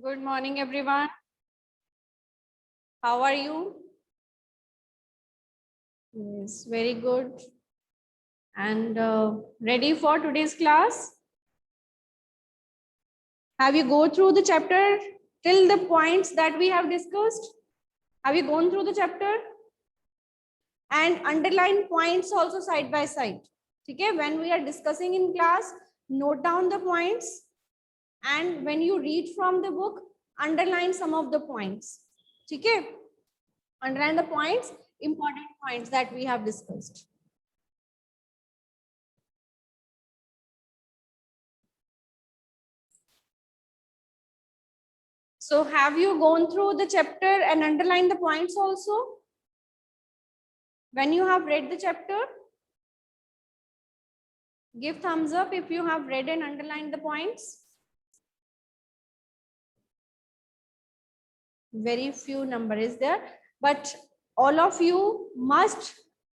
Good morning, everyone. How are you? Yes, very good. And ready for today's class? Have you go through the chapter till the points that we have discussed? Have you gone through the chapter? And underline points also side by side. Okay, when we are discussing in class, note down the points. And when you read from the book, underline some of the points. Okay, underline the points, important points that we have discussed. So have you gone through the chapter and underlined the points also? When you have read the chapter, give thumbs up if you have read and underlined the points. Very few number is there, but all of you must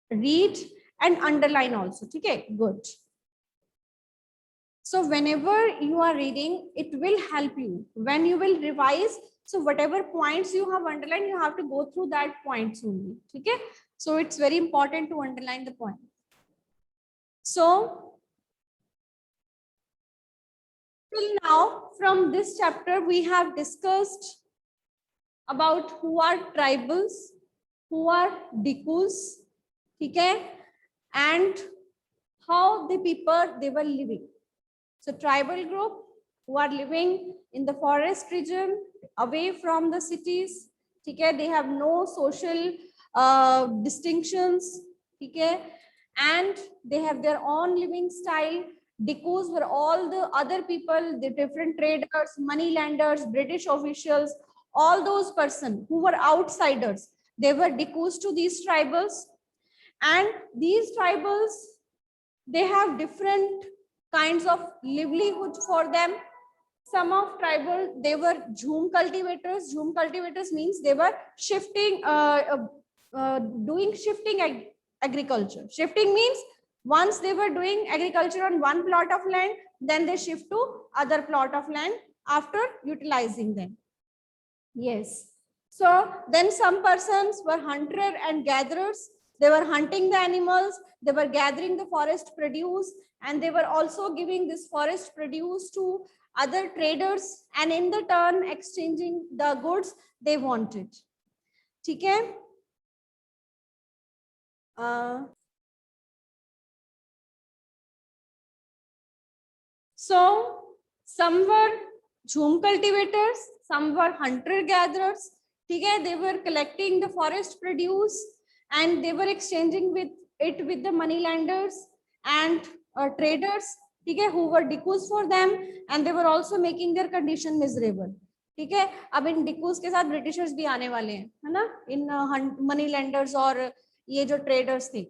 read and underline also. Okay, good. So whenever you are reading, it will help you. When you will revise, so whatever points you have underlined, you have to go through that points only. Okay, so it's very important to underline the point. So till now, from this chapter, we have discussed about who are tribals, who are Dikus, okay, and how the people they were living. So tribal group who are living in the forest region, away from the cities, okay, they have no social distinctions, okay, and they have their own living style. Dikus were all the other people, the different traders, money lenders, British officials, all those persons who were outsiders. They were Dikus to these tribals, and these tribals, they have different kinds of livelihood for them. Some of tribal, they were jhum cultivators. Jhum cultivators means they were shifting, doing shifting agriculture. Shifting means once they were doing agriculture on one plot of land, then they shift to other plot of land after utilizing them. Yes. So then some persons were hunter and gatherers. They were hunting the animals. They were gathering the forest produce, and they were also giving this forest produce to other traders, and in the turn exchanging the goods they wanted. Okay. So some were jhum cultivators, some were hunter gatherers. Okay, they were collecting the forest produce and they were exchanging with it with the money lenders and traders, okay, who were Dikus for them, and they were also making their condition miserable. ठीक है, अब इन डिकूज के साथ Britishers भी आने वाले हैं, है ना, इन मनी लेंडर्स और ये जो ट्रेडर्स थे.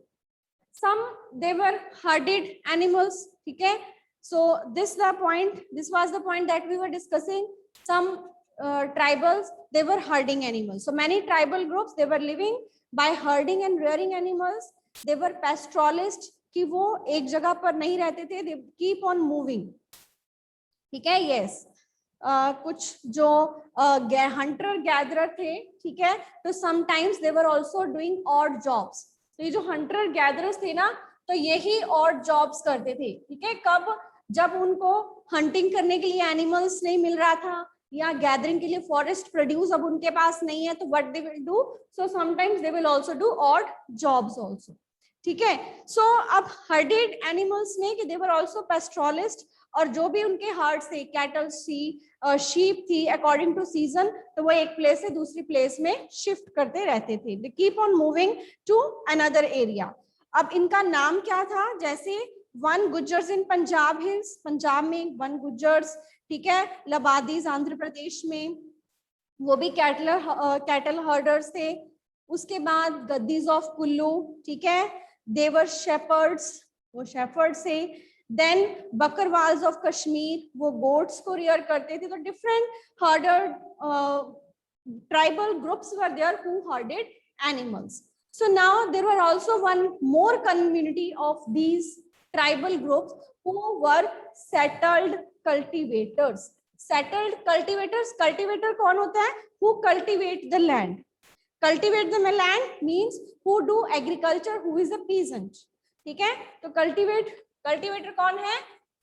Some they were herded animals, ठीक है. So this was the point that we were discussing. Some tribals, they were herding animals. So many tribal groups, they were living by herding and rearing animals. They were pastoralists, कि वो एक जगह पर नहीं रहते थे. They keep on moving. ठीक है. Yes. कुछ जो hunter gatherer थे, ठीक है, तो sometimes they were also doing odd jobs. तो ये जो हंटर गैदरर्स थे ना, तो यही ऑड जॉब्स करते थे. ठीक है, कब, जब उनको हंटिंग करने के लिए एनिमल्स नहीं मिल रहा था या गैदरिंग के लिए फॉरेस्ट प्रोड्यूस अब उनके पास नहीं है, तो what they will do, so sometimes they will also do odd jobs also. ठीक है. सो अब हर्डेड एनिमल्स में कि दे वर आल्सो पेस्ट्रोलिस्ट, और जो भी उनके हर्ड्स थे, कैटल शीप थी, अकॉर्डिंग टू सीजन, तो वो एक प्लेस से दूसरी प्लेस में शिफ्ट करते रहते थे. They keep on moving to another area. अब इनका नाम क्या था, जैसे वन गुज्जर्स इन पंजाब हिल्स, पंजाब में वन गुज्जर्स, ठीक है, लबादीज आंध्र प्रदेश में, वो भी कैटल हर्डर्स थे. उसके बाद गद्दीज ऑफ कुल्लू, ठीक है, देवर शेपर्ड्स, वो शेपर्ड्स थे. देन बकरवाल्स ऑफ कश्मीर, वो गोट्स को रियर करते थे. तो different herder tribal groups were there who herded animals. So now there were also one more community of these tribal groups who were settled cultivators. Settled cultivators, cultivator कौन होता है? Who cultivate the land, cultivate the land means who do agriculture, who is a peasant, ठीक है। तो cultivator कौन है?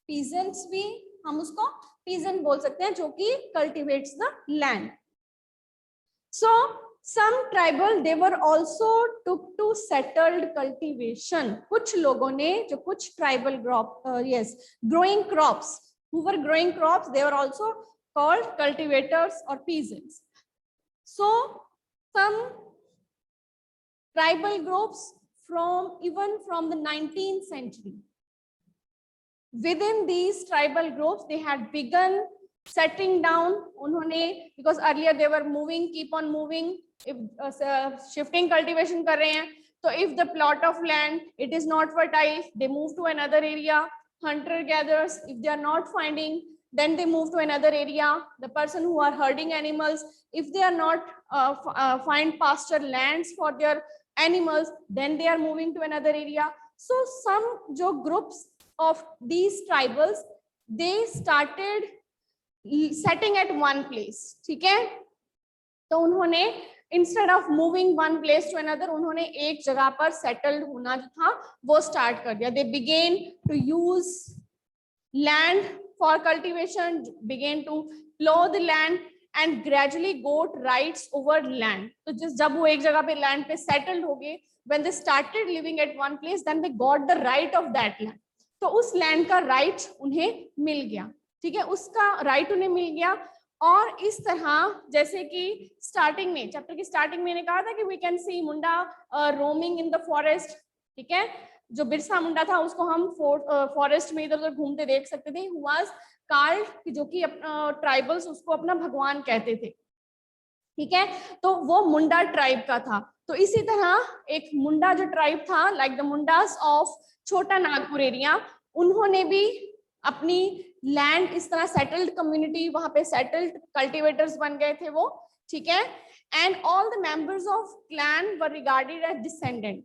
Peasants भी हम उसको पीजेंट बोल सकते हैं, जो कि cultivates the land. So some tribal they were also took to settled cultivation, कुछ लोगों ने जो कुछ tribal growing crops, who were growing crops, they were also called cultivators or peasants. So some tribal groups even from the 19th century, within these tribal groups they had begun settling down, उन्होंने, because earlier they were moving, keep on moving, if shifting cultivation कर रहे हैं, तो if the plot of land it is not fertile, they move to another area. Hunter gatherers, if they are not finding, then they move to another area. The person who are herding animals, if they are not find pasture lands for their animals, then they are moving to another area. So some जो groups of these tribals, they started setting at one place, ठीक है। तो उन्होंने instead of moving one place to another, उन्होंने एक जगह पर settled होना जो था वो स्टार्ट कर दिया। They began to use land for cultivation, began to plough the land and gradually got rights over land. तो जब वो एक जगह पे लैंड पे सेटल्ड हो गए, when they started living at one place, then they got the right of that land. तो उस लैंड का राइट उन्हें मिल गया, ठीक है, उसका राइट उन्हें मिल गया। और इस तरह जैसे कि स्टार्टिंग में, चैप्टर की स्टार्टिंग में कहा था कि we can see Munda roaming in the forest, ठीक है। जो बिरसा मुंडा था उसको हम फॉरेस्ट में इधर उधर घूमते देख सकते थे। हु वाज कॉल्ड, जो कि ट्राइबल्स उसको अपना भगवान कहते थे, ठीक है। तो वो मुंडा ट्राइब का था। तो इसी तरह एक मुंडा जो ट्राइब था, लाइक द मुंडास ऑफ छोटा नागपुर एरिया, उन्होंने भी अपनी लैंड इस तरह सेटल्ड कम्युनिटी, वहां पे सेटल्ड कल्टीवेटर्स बन गए थे वो, ठीक है। And all the members of clan were regarded as descendant.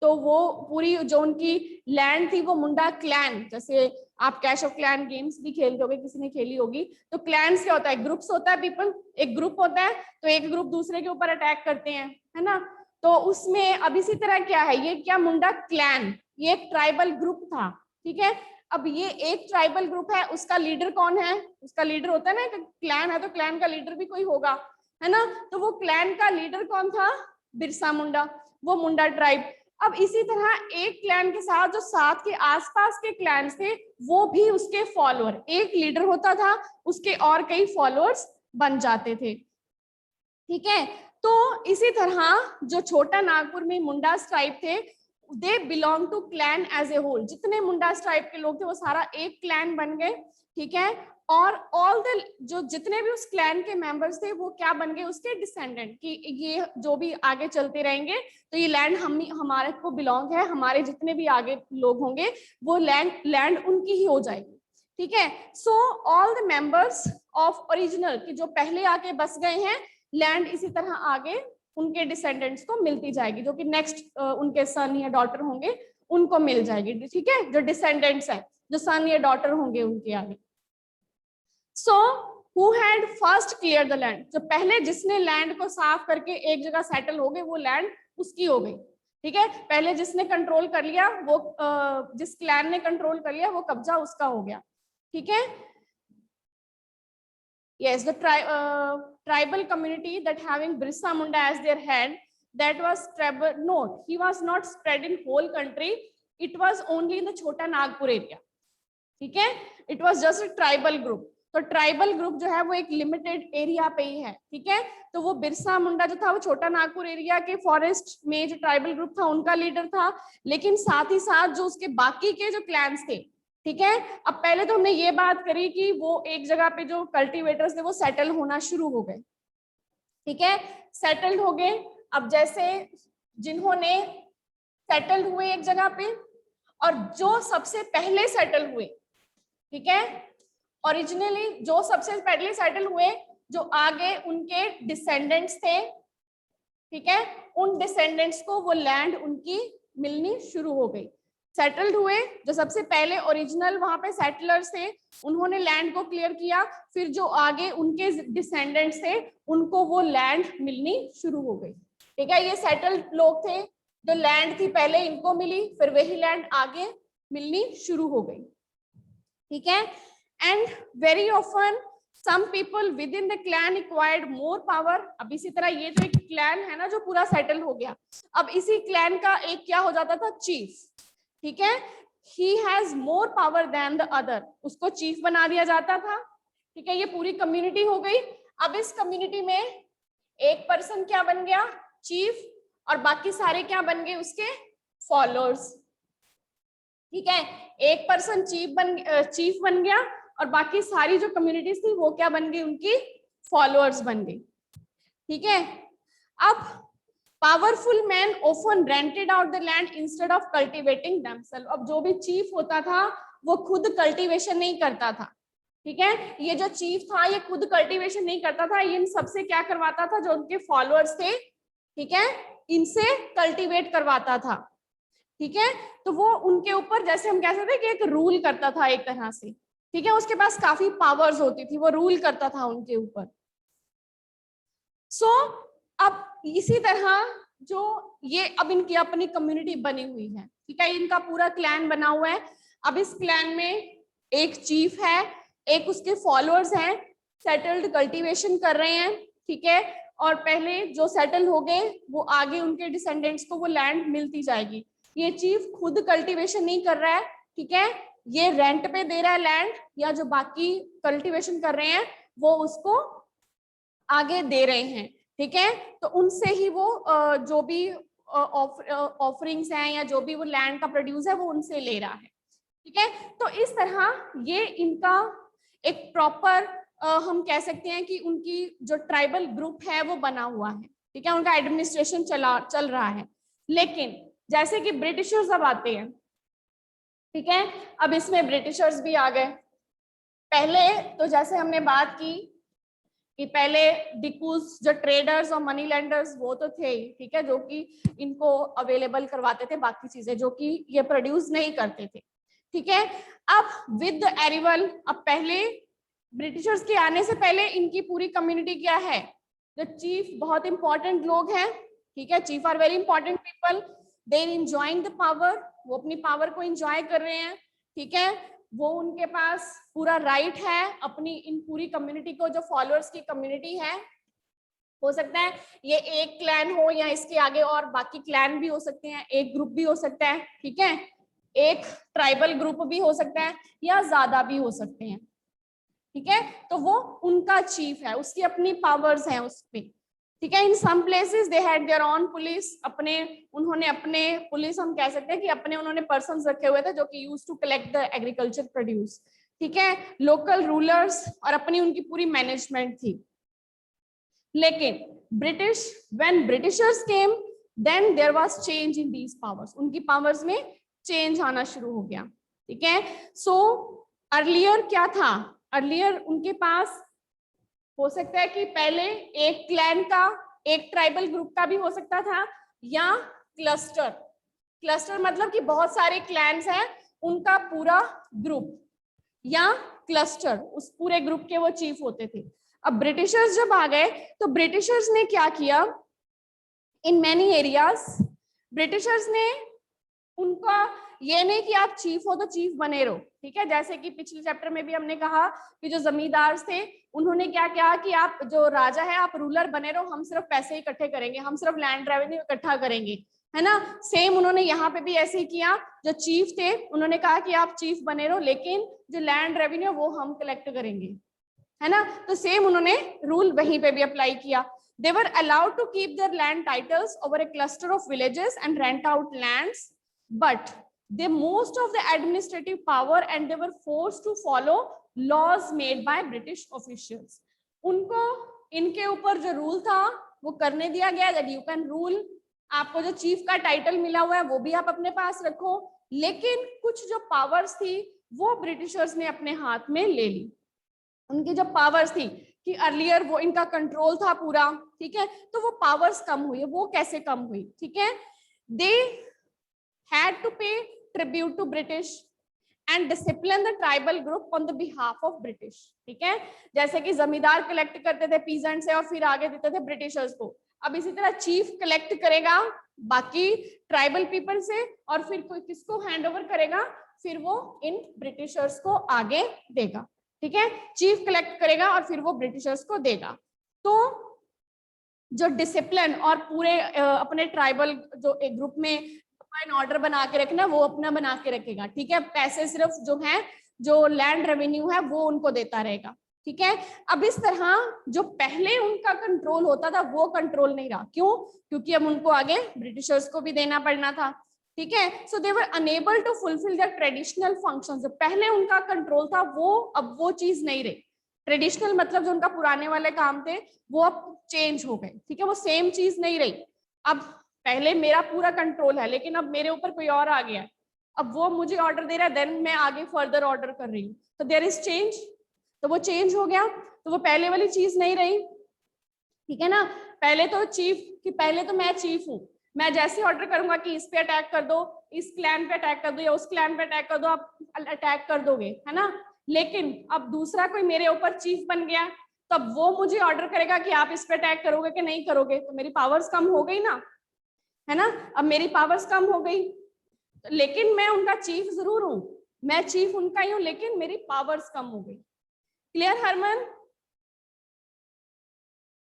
तो वो पूरी जो उनकी लैंड थी वो मुंडा क्लैन, जैसे आप कैश ऑफ क्लैन गेम्स भी खेलते होगे, किसी ने खेली होगी। तो क्लैन्स क्या होता है? ग्रुप्स होता है, पीपल, एक ग्रुप होता है, तो एक ग्रुप दूसरे के ऊपर अटैक करते हैं, है ना। तो उसमें अब इसी तरह क्या है, ये क्या मुंडा क्लैन, ये एक ट्राइबल ग्रुप था, ठीक है। अब ये एक ट्राइबल ग्रुप है, उसका लीडर कौन है? उसका लीडर होता है ना, क्लैन है तो क्लैन का लीडर भी कोई होगा, है ना। तो वो क्लैन का लीडर कौन था? बिरसा मुंडा, वो मुंडा ट्राइब। अब इसी तरह एक क्लैन के साथ जो साथ के आसपास के क्लैन थे वो भी उसके फॉलोअर, एक लीडर होता था, उसके और कई फॉलोअर्स बन जाते थे, ठीक है। तो इसी तरह जो छोटा नागपुर में मुंडास ट्राइब थे, they belong to clan as a whole. जितने मुंडास ट्राइब के लोग थे वो सारा एक क्लैन बन गए, ठीक है। और ऑल द जो जितने भी उस क्लैन के मेंबर्स थे वो क्या बन गए? उसके डिसेंडेंट, कि ये जो भी आगे चलते रहेंगे तो ये लैंड हमारे को बिलोंग है, हमारे जितने भी आगे लोग होंगे वो लैंड उनकी ही हो जाएगी, ठीक है। So all the members of original, कि जो पहले आके बस गए हैं, लैंड इसी तरह आगे उनके डिसेंडेंट्स को मिलती जाएगी, जो कि नेक्स्ट उनके सन या डॉटर होंगे उनको मिल जाएगी, ठीक है। जो डिसेंडेंट्स हैं, जो सन या डॉटर होंगे उनके आगे। So who had first clear the land, जो पहले जिसने लैंड को साफ करके एक जगह सेटल हो गए, वो लैंड उसकी हो गई, ठीक है। पहले जिसने कंट्रोल कर लिया, वो जिस क्लैन ने कंट्रोल कर लिया, वो कब्जा उसका हो गया, ठीक है। Yes, the tribal community that having Birsa Munda as their head, that was tribal. No, he was not spread in whole country. It was only in the Chota Nagpur area. ठीक है, it was just a tribal group. तो tribal group जो है वो एक limited area पे ही है, ठीक है। तो वो बिरसा मुंडा जो था वो छोटा नागपुर एरिया के फॉरेस्ट में जो ट्राइबल ग्रुप था उनका लीडर था, लेकिन साथ ही साथ जो उसके बाकी के जो क्लैंस थे, ठीक है। अब पहले तो हमने ये बात करी कि वो एक जगह पे जो कल्टीवेटर्स थे वो सेटल होना शुरू हो गए, ठीक है, सेटल्ड हो गए। अब जैसे जिन्होंने सेटल्ड हुए एक जगह पे, और जो सबसे पहले सेटल हुए, ठीक है, ओरिजिनली जो सबसे पहले सेटल हुए, जो आगे उनके डिसेंडेंट्स थे, ठीक है, उन डिसेंडेंट्स को वो लैंड उनकी मिलनी शुरू हो गई। सेटल्ड हुए, जो सबसे पहले ओरिजिनल वहां पे सेटलर्स थे उन्होंने लैंड को क्लियर किया, फिर जो आगे उनके डिसेंडेंट्स थे उनको वो लैंड मिलनी शुरू हो गई। ठीक है, ये सेटल्ड लोग थे, जो लैंड थी पहले इनको मिली, फिर वही लैंड आगे मिलनी शुरू हो गई। ठीक है, and very often some people within the clan acquired more power। अब इसी तरह ये जो एक क्लैन है ना जो पूरा सेटल हो गया, अब इसी क्लैन का एक क्या हो जाता था, चीफ। ठीक है, he has more power than the other, उसको चीफ बना दिया जाता था। ठीक है, ये पूरी कम्युनिटी हो गई। अब इस कम्युनिटी में एक पर्सन क्या बन गया, चीफ, और बाकी सारे क्या बन गए, उसके फॉलोअर्स। ठीक है, एक पर्सन चीफ बन गया और बाकी सारी जो कम्युनिटीज थी वो क्या बन गई, उनकी फॉलोअर्स बन गई। ठीक है, अब powerful man often rented out the land instead of cultivating themselves. अब जो भी चीफ होता था वो खुद कल्टीवेशन नहीं करता था। ठीक है, ये जो चीफ था ये खुद कल्टीवेशन नहीं करता था, ये इन सबसे क्या करवाता था, जो उनके फॉलोअर्स थे, ठीक है, इनसे कल्टीवेट करवाता था। ठीक है, तो वो उनके ऊपर जैसे हम कह सकते हैं कि एक रूल करता था एक तरह से। ठीक है, उसके पास काफी पावर्स होती थी, वो रूल करता था उनके ऊपर। सो अब इसी तरह जो ये अब इनकी अपनी कम्युनिटी बनी हुई है। ठीक है, इनका पूरा क्लैन बना हुआ है। अब इस क्लैन में एक चीफ है, एक उसके फॉलोअर्स हैं, सेटल्ड कल्टीवेशन कर रहे हैं। ठीक है, और पहले जो सेटल हो गए वो आगे उनके डिसेंडेंट्स को वो लैंड मिलती जाएगी। ये चीफ खुद कल्टीवेशन नहीं कर रहा है। ठीक है, ये रेंट पे दे रहा है लैंड, या जो बाकी कल्टीवेशन कर रहे हैं वो उसको आगे दे रहे हैं। ठीक है, तो उनसे ही वो जो भी ऑफरिंग्स हैं या जो भी वो लैंड का प्रोड्यूस है वो उनसे ले रहा है। ठीक है, तो इस तरह ये इनका एक प्रॉपर हम कह सकते हैं कि उनकी जो ट्राइबल ग्रुप है वो बना हुआ है। ठीक है, उनका एडमिनिस्ट्रेशन चल रहा है। लेकिन जैसे कि ब्रिटिशर्स अब आते हैं, ठीक है, अब इसमें ब्रिटिशर्स भी आ गए। पहले तो जैसे हमने बात की कि पहले डिकूज जो ट्रेडर्स और मनी लेंडर्स वो तो थे ही, ठीक है, जो कि इनको अवेलेबल करवाते थे बाकी चीजें जो कि ये प्रोड्यूस नहीं करते थे। ठीक है, अब विद द अराइवल, अब पहले ब्रिटिशर्स के आने से पहले इनकी पूरी कम्युनिटी क्या है, जो चीफ बहुत इंपॉर्टेंट लोग हैं। ठीक है, chief are very important people, they enjoying the power, वो अपनी पावर को एंजॉय कर रहे हैं। ठीक है, वो उनके पास पूरा राइट है अपनी इन पूरी कम्युनिटी को, जो फॉलोअर्स की कम्युनिटी है, हो सकता है ये एक क्लैन हो या इसके आगे और बाकी क्लैन भी हो सकते हैं, एक ग्रुप भी हो सकता है। ठीक है, एक ट्राइबल ग्रुप भी हो सकता है या ज्यादा भी हो सकते हैं। ठीक है, तो वो उनका चीफ है, उसकी अपनी पावर्स हैं उस पे। ठीक है, in some places they had their own police, अपने उन्होंने अपने पुलिस हम कह सकते हैं कि अपने उन्होंने पर्सन्स रखे हुए थे जो कि used to collect the agriculture produce. ठीक है, लोकल रूलर्स और अपनी उनकी पूरी मैनेजमेंट थी। लेकिन British when Britishers came then there was change in these powers, उनकी पावर्स में चेंज आना शुरू हो गया। ठीक है, सो अर्लियर क्या था, अर्लियर उनके पास हो सकता है कि पहले एक क्लैन का, एक ट्राइबल ग्रुप का भी हो सकता था, या क्लस्टर, क्लस्टर मतलब कि बहुत सारे क्लैन्स हैं उनका पूरा ग्रुप, या क्लस्टर, उस पूरे ग्रुप के वो चीफ होते थे। अब ब्रिटिशर्स जब आ गए तो ब्रिटिशर्स ने क्या किया, इन मैनी एरियाज ब्रिटिशर्स ने उनका ये नहीं कि आप चीफ हो तो चीफ बने रहो। ठीक है, जैसे कि पिछले चैप्टर में भी हमने कहा कि जो जमींदार थे उन्होंने क्या किया कि आप जो राजा है आप रूलर बने रहो, हम सिर्फ पैसे इकट्ठे करेंगे, हम सिर्फ लैंड रेवेन्यू इकट्ठा करेंगे, है ना। सेम उन्होंने यहाँ पे भी ऐसे ही किया, जो चीफ थे उन्होंने कहा कि आप चीफ बने रहो लेकिन जो लैंड रेवेन्यू वो हम कलेक्ट करेंगे, है ना। तो सेम उन्होंने रूल वहीं पे भी अप्लाई किया। They were allowed to keep their land titles over a cluster of villages and rent out lands, but they most of the administrative power and they were forced to follow laws made by British officials. उनको इनके ऊपर जो rule था वो करने दिया गया, that you can rule, आपको जो चीफ का टाइटल मिला हुआ है वो भी आप अपने पास रखो, लेकिन कुछ जो पावर्स थी वो ब्रिटिशर्स ने अपने हाथ में ले ली। उनकी जो पावर्स थी कि अर्लियर वो इनका कंट्रोल था पूरा, ठीक है, तो वो पावर्स कम हुई। वो कैसे कम हुई, ठीक है, दे हैड टू पे tribute to British and discipline the tribal group on the behalf of British. ठीक है, जैसे कि जमींदार कलेक्ट करते थे पीजेंट से और फिर आगे देते थे ब्रिटिशर्स को, अब इसी तरह चीफ कलेक्ट करेगा बाकी ट्राइबल पीपल से और फिर कोई किसको हैंड ओवर करेगा, फिर वो इन ब्रिटिशर्स को आगे देगा. ठीक है, चीफ कलेक्ट करेगा और फिर वो ब्रिटिशर्स को देगा. तो जो डिसिप्लिन और पूरे अपने ट्राइबल जो एक ग्रुप में इन ऑर्डर बना के रखना वो अपना बना के रखेगा. ठीक है, पैसे सिर्फ जो है जो लैंड रेवेन्यू है वो उनको देता रहेगा. ठीक है, अब इस तरह जो पहले उनका कंट्रोल होता था वो कंट्रोल नहीं रहा. क्यों? क्योंकि अब उनको आगे ब्रिटिशर्स को भी देना पड़ना था. ठीक है, so they were unable to fulfil their traditional functions. जो पहले उनका कंट्रोल था वो अब वो चीज नहीं रही. ट्रेडिशनल मतलब जो उनका पुराने वाले काम थे वो अब चेंज हो गए. ठीक है, वो सेम चीज नहीं रही. अब पहले मेरा पूरा कंट्रोल है लेकिन अब मेरे ऊपर कोई और आ गया है, अब वो मुझे ऑर्डर दे रहा है, देन मैं आगे फर्दर ऑर्डर कर रही हूँ. तो देयर इज चेंज. तो वो चेंज हो गया, तो वो पहले वाली चीज नहीं रही. ठीक है ना, पहले तो चीफ कि पहले तो मैं चीफ हूँ, मैं जैसे ऑर्डर करूंगा कि इस पे अटैक कर दो, इस क्लैन पे अटैक कर दो या उस क्लैन पे अटैक कर दो, आप अटैक कर दोगे, है ना. लेकिन अब दूसरा कोई मेरे ऊपर चीफ बन गया, तब वो मुझे ऑर्डर करेगा कि आप इस पे अटैक करोगे कि नहीं करोगे. तो मेरी पावर्स कम हो गई ना, है ना. अब मेरी पावर्स कम हो गई, लेकिन मैं उनका चीफ जरूर हूं, मैं चीफ उनका ही हूं, लेकिन मेरी पावर्स कम हो गई. Clear Harman?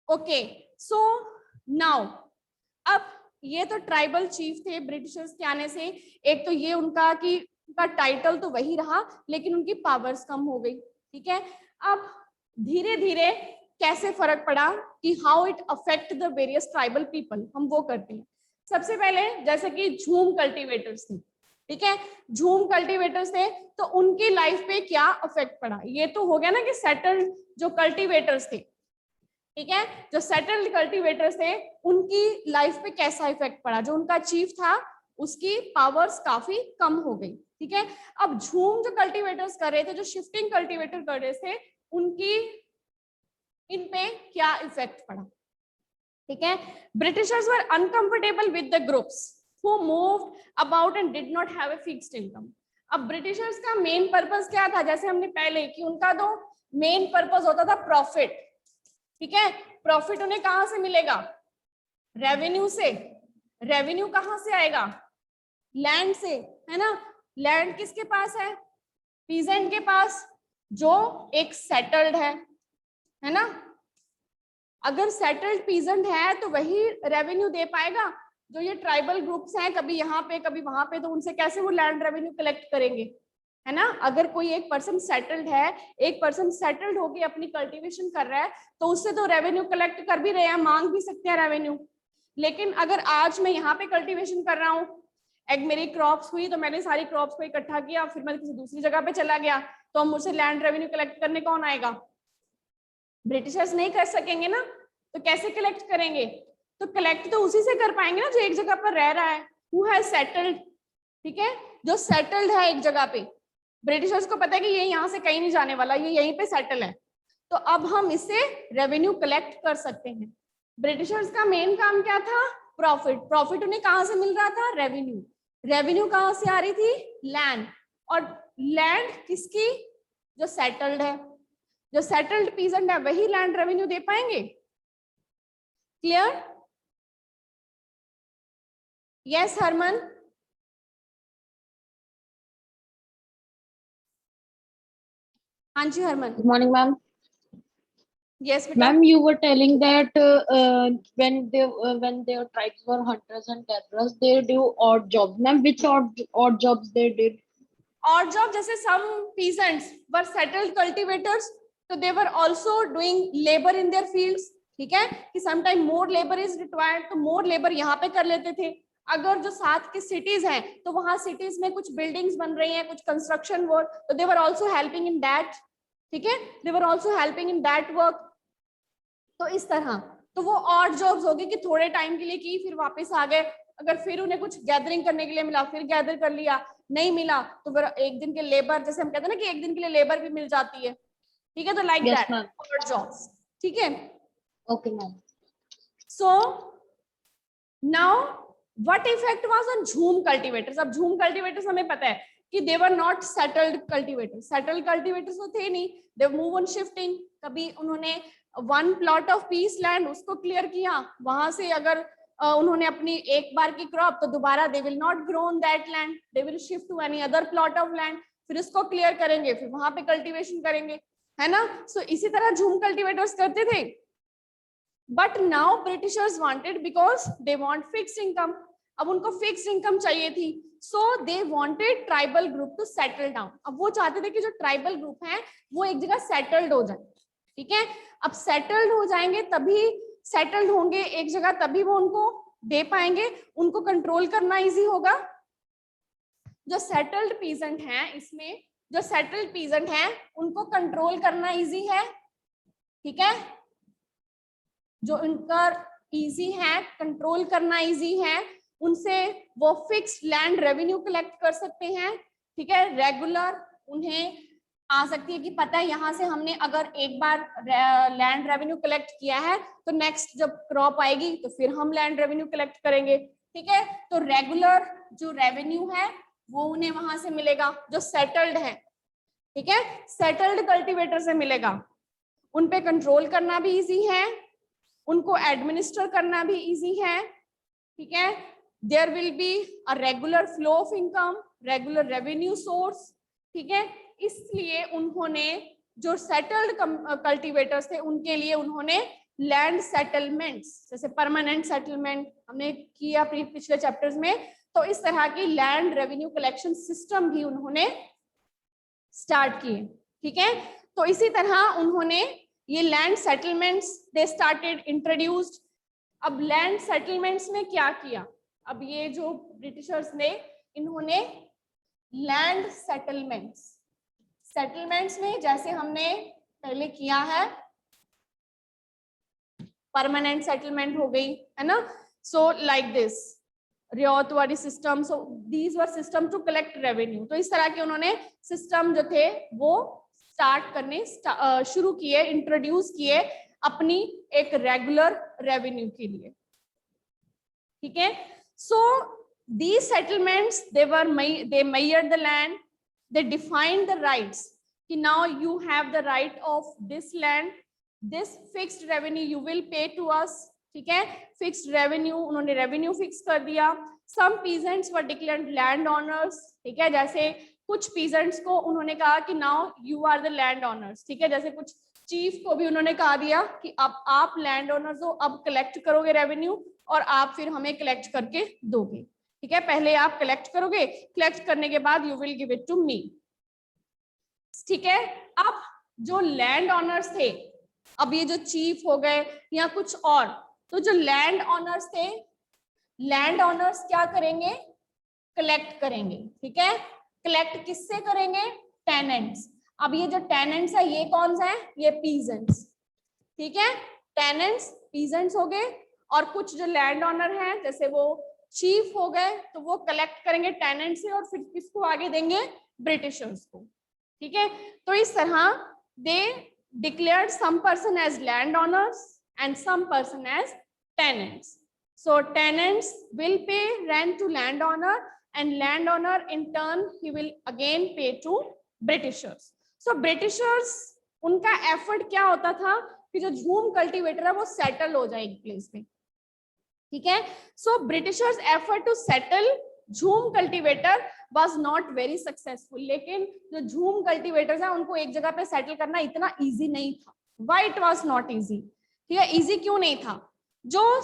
Okay, so now अब ये तो ट्राइबल चीफ थे ब्रिटिशर्स के आने से. एक तो ये उनका कि उनका टाइटल तो वही रहा लेकिन उनकी पावर्स कम हो गई. ठीक है, अब धीरे धीरे कैसे फर्क पड़ा कि how it affect the various tribal people, हम वो करते हैं. सबसे पहले जैसे कि झूम कल्टीवेटर्स थे. ठीक है, झूम कल्टीवेटर्स थे तो उनकी लाइफ पे क्या इफेक्ट पड़ा. ये तो हो गया ना कि सेटल्ड जो कल्टीवेटर्स थे. ठीक है, जो सेटल्ड कल्टीवेटर्स थे उनकी लाइफ पे कैसा इफेक्ट पड़ा. जो उनका चीफ था उसकी पावर्स काफी कम हो गई. ठीक है, अब झूम जो कल्टीवेटर्स कर रहे थे, जो शिफ्टिंग कल्टीवेटर कर रहे थे, उनकी इन पे क्या इफेक्ट पड़ा. ठीक है, Britishers were uncomfortable with the groups who moved about and did not have a fixed income. अब ब्रिटिशर्स का मेन पर्पस क्या था, जैसे हमने पहले कि उनका तो मेन पर्पस होता था प्रॉफिट. ठीक है, प्रॉफिट उन्हें कहां से मिलेगा, रेवेन्यू से. रेवेन्यू कहां से आएगा, लैंड से, है ना. लैंड किसके पास है, पीजेंट के पास, जो एक सेटल्ड है ना. अगर सेटल्ड पीजेंट है तो वही रेवेन्यू दे पाएगा. जो ये ट्राइबल ग्रुप्स हैं कभी यहाँ पे कभी वहां पे, तो उनसे कैसे वो लैंड रेवेन्यू कलेक्ट करेंगे, है ना. अगर कोई एक पर्सन सेटल्ड है, एक पर्सन सेटल्ड होके अपनी कल्टीवेशन कर रहा है तो उससे तो रेवेन्यू कलेक्ट कर भी रहे हैं, मांग भी सकते हैं रेवेन्यू. लेकिन अगर आज मैं यहाँ पे कल्टीवेशन कर रहा हूँ, एक मेरी क्रॉप्स हुई तो मैंने सारी क्रॉप्स को इकट्ठा किया, फिर मैं किसी दूसरी जगह पे चला गया, तो मुझसे लैंड रेवेन्यू कलेक्ट करने कौन आएगा, ब्रिटिशर्स नहीं कर सकेंगे ना. तो कैसे कलेक्ट करेंगे, तो कलेक्ट तो उसी से कर पाएंगे ना जो एक जगह पर रह रहा है, हु हैज सेटल्ड. ठीक है, जो सेटल्ड है एक जगह पे, ब्रिटिशर्स को पता है कि ये यहाँ से कहीं नहीं जाने वाला, ये यहीं पे सेटल है, तो अब हम इससे रेवेन्यू कलेक्ट कर सकते हैं. ब्रिटिशर्स का मेन काम क्या था, प्रॉफिट. प्रॉफिट उन्हें कहाँ से मिल रहा था, रेवेन्यू. रेवेन्यू कहाँ से आ रही थी, लैंड. और लैंड किसकी, जो सेटल्ड है. जो सेटल्ड पीजेंट है वही लैंड रेवेन्यू दे पाएंगे. क्लियर? Yes, Harman. हाँ जी Harman. Good morning, ma'am. Yes, बेटा. Ma'am, you were telling that when their tribes were hunters and gatherers, they do odd jobs. Ma'am, which odd jobs they did? Odd job, जैसे some peasants were settled cultivators, so they were also doing labor in their fields. ठीक है, कि sometime more labor is required, तो more labor यहाँ पे कर लेते थे. अगर जो साथ के सिटीज हैं तो वहां सिटीज में कुछ बिल्डिंग्स बन रही हैं, कुछ कंस्ट्रक्शन वर्क, तो they were also helping in that. ठीक है, they were also helping in that work. तो इस तरह तो वो ऑड जॉब्स होगी कि थोड़े टाइम के लिए की, फिर वापस आ गए. अगर फिर उन्हें कुछ गैदरिंग करने के लिए मिला, फिर गैदर कर लिया, नहीं मिला तो फिर एक दिन के लेबर, जैसे हम कहते हैं ना कि एक दिन के लिए लेबर भी मिल जाती है. ठीक है, तो लाइक दैट ऑड जॉब्स. ठीक है, Okay, ma'am. So now what effect was on jhum cultivators? अब झूम कल्टीवेटर्स हमें पता है कि they were not settled cultivators, settled cultivators तो थे नहीं, दे मूव ऑन शिफ्टिंग। कभी उन्होंने one plot of piece land उसको क्लियर किया, वहां से अगर उन्होंने अपनी एक बार की क्रॉप, तो दोबारा they will not grow on that land, they will shift to any other plot of land, फिर उसको क्लियर करेंगे, फिर वहां पे कल्टीवेशन करेंगे, है ना। सो इसी तरह झूम कल्टीवेटर्स करते थे। But now Britishers wanted, because they want fixed income, अब उनको फिक्स्ड इनकम चाहिए थी, so they wanted tribal group to settle down. अब वो चाहते थे कि जो ट्राइबल ग्रुप है वो एक जगह सेटल्ड हो जाए, ठीक है। अब सेटल्ड हो जाएंगे तभी, सेटल्ड होंगे एक जगह तभी वो उनको दे पाएंगे, उनको कंट्रोल करना इजी होगा। जो सेटल्ड पीजेंट हैं, इसमें जो सेटल्ड पीजेंट हैं उनको कंट्रोल करना इजी है, ठीक है। जो इनका इजी है, कंट्रोल करना इजी है, उनसे वो फिक्स्ड लैंड रेवेन्यू कलेक्ट कर सकते हैं, ठीक है। रेगुलर उन्हें आ सकती है कि पता है यहाँ से हमने अगर एक बार लैंड रेवेन्यू कलेक्ट किया है तो नेक्स्ट जब क्रॉप आएगी तो फिर हम लैंड रेवेन्यू कलेक्ट करेंगे, ठीक है। तो रेगुलर जो रेवेन्यू है वो उन्हें वहां से मिलेगा जो सेटल्ड है, ठीक है, सेटल्ड कल्टीवेटर से मिलेगा। उन पे कंट्रोल करना भी इजी है, उनको एडमिनिस्टर करना भी इजी है, ठीक है। There will be a regular flow of income, regular revenue source, ठीक है। इसलिए उन्होंने जो सेटल्ड कल्टीवेटर्स थे उनके लिए उन्होंने लैंड सेटलमेंट्स, जैसे परमानेंट सेटलमेंट हमने किया पिछले चैप्टर्स में, तो इस तरह की लैंड रेवेन्यू कलेक्शन सिस्टम भी उन्होंने स्टार्ट किए, ठीक है। तो इसी तरह उन्होंने ये land settlements they started introduced. अब लैंड सेटलमेंट्स में क्या किया, अब ये जो ब्रिटिशर्स ने, इन्होंने लैंड सेटलमेंट्स, सेटलमेंट्स में जैसे हमने पहले किया है परमानेंट सेटलमेंट हो गई, है ना। सो लाइक दिस रियायत वाली system, so these were system to collect revenue. तो इस तरह के उन्होंने सिस्टम जो थे वो स्टार्ट करने शुरू किए, इंट्रोड्यूस किए अपनी एक रेगुलर रेवेन्यू के लिए, ठीक है। सो these settlements, they measured the land, they defined the rights कि now you have the right of this land, this fixed revenue you will pay to us, ठीक है। fixed revenue, उन्होंने revenue fix कर दिया। some peasants were declared land owners, ठीक है, जैसे कुछ peasants को उन्होंने कहा कि now you are the land owners, ठीक है। जैसे कुछ चीफ को भी उन्होंने कहा दिया कि अब आप लैंड ओनर्स हो, अब कलेक्ट करोगे रेवेन्यू और आप फिर हमें कलेक्ट करके दोगे, ठीक है। पहले आप कलेक्ट करोगे, कलेक्ट करने के बाद you will give it to me, ठीक है। अब जो लैंड ऑनर्स थे, अब ये जो चीफ हो गए या कुछ और, तो जो लैंड ऑनर्स थे, लैंड ऑनर्स क्या करेंगे, कलेक्ट करेंगे, ठीक है। कलेक्ट किससे करेंगे, टेनेंट्स। अब ये जो टेनेंट्स है ये कौन सा है, ये पीजेंट्स, ठीक है। टेनेंट्स पीजेंट्स हो गए, और कुछ जो लैंड ऑनर हैं जैसे वो चीफ हो गए, तो वो कलेक्ट करेंगे टेनेंट से और फिर किसको आगे देंगे, ब्रिटिशर्स को, ठीक है। तो इस तरह they declared some person as land owners and some person as tenants. So tenants will pay rent to land owner and land owner in turn he will again pay to Britishers. So Britishers, उनका effort क्या होता था कि जो झूम cultivator है वो settle हो जाए एक प्लेस पे, ठीक है। सो ब्रिटिशर्स एफर्ट टू सेटल झूम cultivator was not very successful. लेकिन जो झूम कल्टीवेटर्स हैं उनको एक जगह पे सेटल करना इतना इजी नहीं था। Why it was not easy, ठीक है। इजी क्यों नहीं था, जो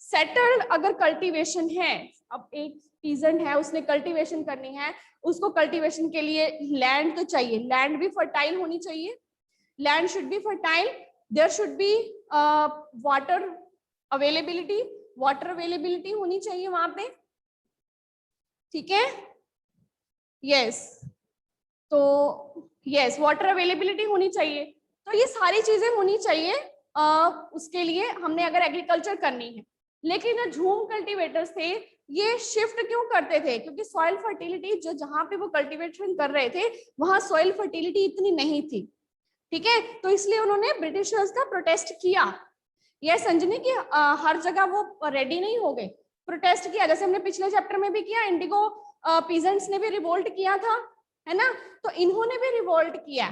सेटल्ड अगर कल्टीवेशन है, अब एक पीजेंट है उसने कल्टीवेशन करनी है, उसको कल्टीवेशन के लिए लैंड तो चाहिए, लैंड भी फर्टाइल होनी चाहिए, land should be fertile, there should be water availability, water availability होनी चाहिए वहां पे, ठीक है। यस, तो यस वाटर अवेलेबिलिटी होनी चाहिए, तो ये सारी चीजें होनी चाहिए उसके लिए हमने अगर एग्रीकल्चर करनी है। लेकिन जो झूम कल्टीवेटर्स थे ये शिफ्ट क्यों करते थे, क्योंकि सॉइल फर्टिलिटी जो जहां पे वो कल्टीवेशन कर रहे थे वहां सॉइल फर्टिलिटी इतनी नहीं थी, ठीक है। तो इसलिए उन्होंने ब्रिटिशर्स का प्रोटेस्ट किया। यह संजनी की हर जगह वो रेडी नहीं हो गए, प्रोटेस्ट किया, जैसे हमने पिछले चैप्टर में भी किया, इंडिगो पीजेंट्स ने भी रिवोल्ट किया था, है ना, तो इन्होंने भी रिवोल्ट किया,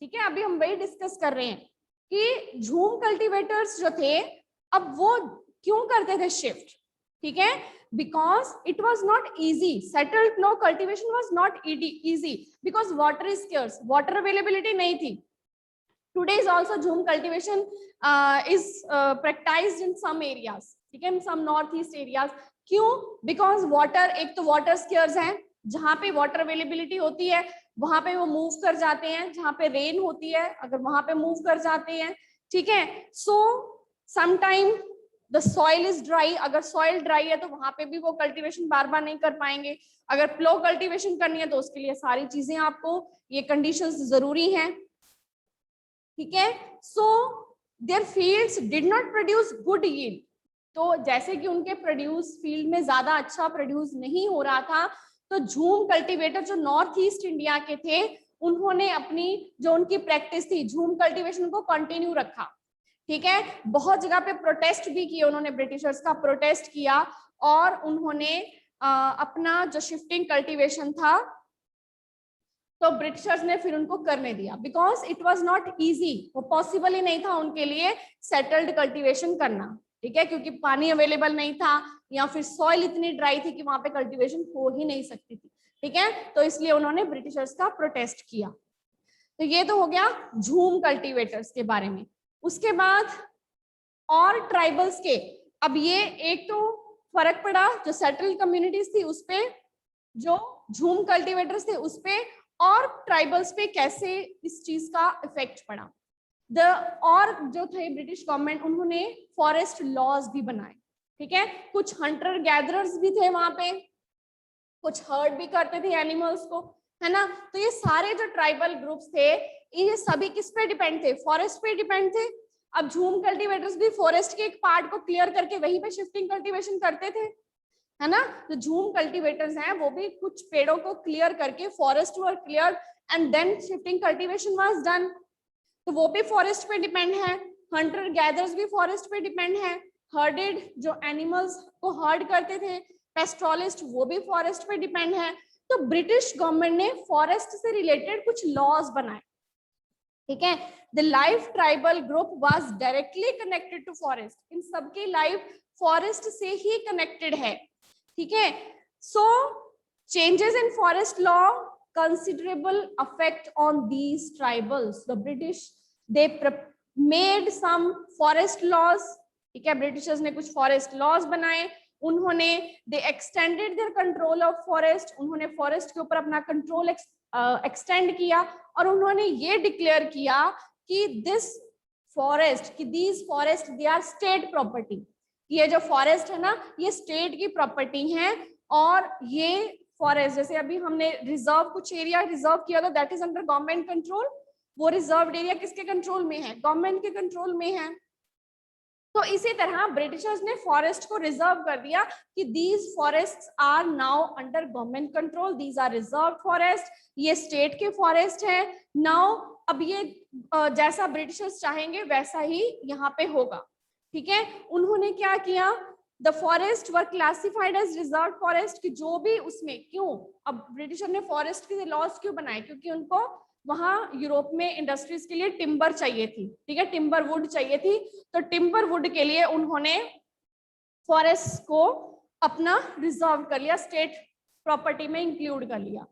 ठीक है। अभी हम वही डिस्कस कर रहे हैं कि झूम कल्टीवेटर्स जो थे अब वो क्यों करते थे शिफ्ट, ठीक है, because it was not easy, settled no cultivation was not easy because water is scarce, water availability nahi thi. Today is also jhum cultivation is practiced in some areas, ठीक है, in some northeast areas. क्यों? because water, एक तो water scarce है, जहां पे water availability होती है वहां पे वो मूव कर जाते हैं, जहां पे रेन होती है अगर वहां पे मूव कर जाते हैं, ठीक है। So sometime the soil is dry, अगर सॉइल ड्राई है तो वहां पे भी वो कल्टीवेशन बार बार नहीं कर पाएंगे, अगर प्लो कल्टीवेशन करनी है तो उसके लिए सारी चीजें आपको, ये कंडीशंस जरूरी हैं, ठीक है। So there fields did not produce good yield, तो जैसे कि उनके प्रोड्यूस फील्ड में ज्यादा अच्छा प्रोड्यूस नहीं हो रहा था, तो झूम कल्टीवेटर जो नॉर्थ ईस्ट इंडिया के थे उन्होंने अपनी जो उनकी प्रैक्टिस थी झूम कल्टीवेशन को कंटिन्यू रखा, ठीक है। बहुत जगह पे प्रोटेस्ट भी किए उन्होंने, ब्रिटिशर्स का प्रोटेस्ट किया और उन्होंने अपना जो शिफ्टिंग कल्टीवेशन था तो ब्रिटिशर्स ने फिर उनको करने दिया, because it was not easy, वो पॉसिबल ही नहीं था उनके लिए सेटल्ड कल्टीवेशन करना, ठीक है, क्योंकि पानी अवेलेबल नहीं था या फिर सॉइल इतनी ड्राई थी कि वहां पे कल्टीवेशन हो ही नहीं सकती थी, ठीक है, तो इसलिए उन्होंने ब्रिटिशर्स का प्रोटेस्ट किया। तो ये तो हो गया झूम कल्टीवेटर्स के बारे में। उसके बाद और ट्राइबल्स के, अब ये एक तो फर्क पड़ा जो सेटल्ड कम्युनिटीज थी उस पे, जो झूम कल्टीवेटर्स थे उस पे, और ट्राइबल्स पे कैसे इस चीज का इफेक्ट पड़ा। और जो थे ब्रिटिश गवर्नमेंट, उन्होंने फॉरेस्ट लॉज भी बनाए, ठीक है, कुछ हंटर गैदरर्स भी थे वहां पे, कुछ हर्ड भी करते थे एनिमल्स को, है ना। तो ये सारे जो ट्राइबल ग्रुप्स थे ये सभी किस पे डिपेंड थे, फॉरेस्ट पे डिपेंड थे। अब झूम कल्टीवेटर्स भी फॉरेस्ट के एक पार्ट को क्लियर करके वहीं पे शिफ्टिंग कल्टीवेशन करते थे, है ना। जो झूम कल्टीवेटर्स हैं वो भी कुछ पेड़ों को क्लियर करके, forest were clear and then shifting cultivation was done, तो वो भी फॉरेस्ट पे डिपेंड है। हंटर गैदर्स भी फॉरेस्ट पे डिपेंड है। हर्डेड जो एनिमल्स को हर्ड करते थे पेस्ट्रोलिस्ट, वो भी फॉरेस्ट पे डिपेंड है। तो ब्रिटिश गवर्नमेंट ने फॉरेस्ट से रिलेटेड कुछ लॉज बनाए, ठीक है। The life tribal group was directly connected to forest, इन सबकी लाइफ फॉरेस्ट से ही कनेक्टेड है, ठीक है। So changes in forest law considerable effect on these tribals. The British, they made some forest laws, ठीक है, ब्रिटिशर्स ने कुछ फॉरेस्ट लॉज बनाए, उन्होंने they extended their control of forest, उन्होंने फॉरेस्ट के ऊपर अपना कंट्रोल एक्सटेंड किया और उन्होंने ये डिक्लेयर किया कि दिस फॉरेस्ट, कि these forest they are state property, ये जो फॉरेस्ट है ना ये स्टेट की प्रॉपर्टी है। और ये फॉरेस्ट, जैसे अभी हमने रिजर्व कुछ एरिया रिजर्व किया था, that is under government control, वो रिजर्व्ड एरिया किसके कंट्रोल में है, गवर्नमेंट के कंट्रोल में है। तो इसी तरह ब्रिटिशर्स ने फॉरेस्ट को रिजर्व कर दिया कि these forests are now under government control, these are reserve forest, ये स्टेट के फॉरेस्ट है नाउ। अब ये जैसा ब्रिटिशर्स चाहेंगे वैसा ही यहाँ पे होगा, ठीक है। उन्होंने क्या किया, the forest were classified as reserve forest, कि जो भी उसमें, क्यों अब ब्रिटिशर ने फॉरेस्ट के लॉज क्यों बनाए, क्योंकि उनको वहां यूरोप में इंडस्ट्रीज के लिए टिम्बर चाहिए थी, ठीक है, टिम्बर वुड चाहिए थी, तो टिम्बर वुड के लिए उन्होंने फॉरेस्ट को अपना रिजर्व कर लिया, स्टेट प्रॉपर्टी में इंक्लूड कर लिया।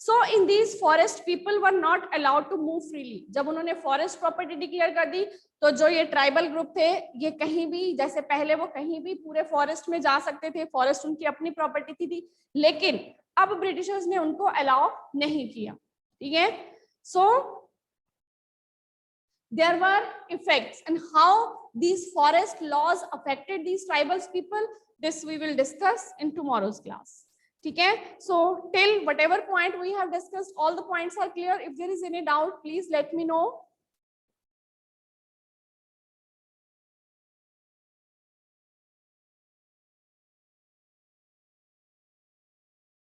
So in these forest people were not allowed to move freely, जब उन्होंने फॉरेस्ट प्रॉपर्टी डिक्लेयर कर दी तो जो ये ट्राइबल ग्रुप थे ये कहीं भी, जैसे पहले वो कहीं भी पूरे फॉरेस्ट में जा सकते थे, फॉरेस्ट उनकी अपनी प्रॉपर्टी थी, लेकिन अब ब्रिटिशर्स ने उनको अलाउ नहीं किया, ठीक है। सो there were effects and how these forest laws affected these tribal people, this we will discuss in tomorrow's class, ठीक है। So till whatever point we have discussed, all the points are clear. If there is any doubt, please let me know.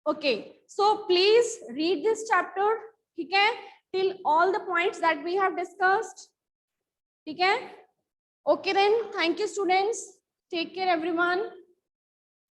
Okay, so please read this chapter, ठीक है, till all the points that we have discussed, ठीक है। Okay then, thank you students, take care everyone.